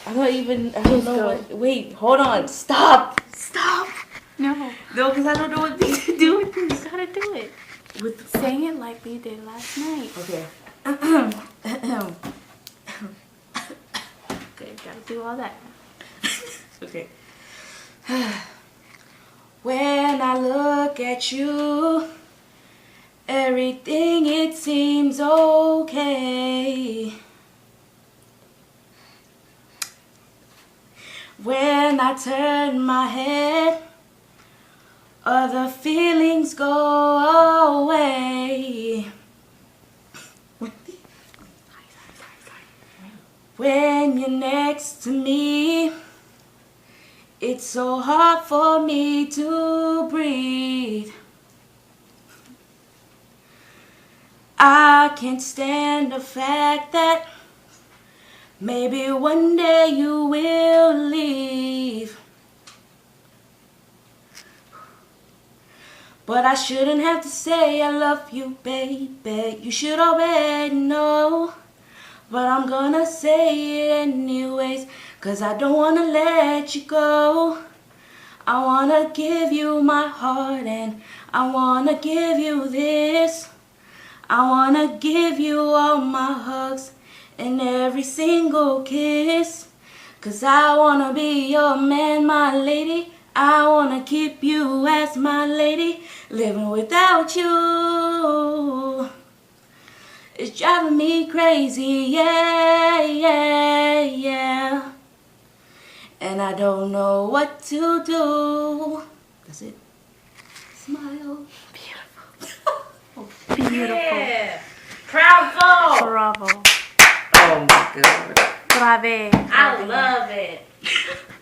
I don't know what. Wait, hold on. Stop. No. No, because I don't know what to do with this. You gotta do it. Sing it like we did last night. Okay. Okay, gotta do all that. Okay. When I look at you, everything it seems okay. When I turn my head, other feelings go away. When you're next to me, it's so hard for me to breathe. I can't stand the fact that maybe one day you will leave. But I shouldn't have to say I love you, baby. You should already know. But I'm gonna say it anyways, 'cause I don't wanna let you go. I wanna give you my heart and I wanna give you this. I wanna give you all my hugs and every single kiss. 'Cause I wanna be your man, my lady. I wanna keep you as my lady. Living without you, it's driving me crazy, yeah, yeah, yeah. And I don't know what to do. That's it. Smile. Beautiful. Yeah. Bravo. Bravo. Oh my God. Brave. I love it.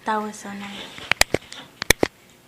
That was so nice.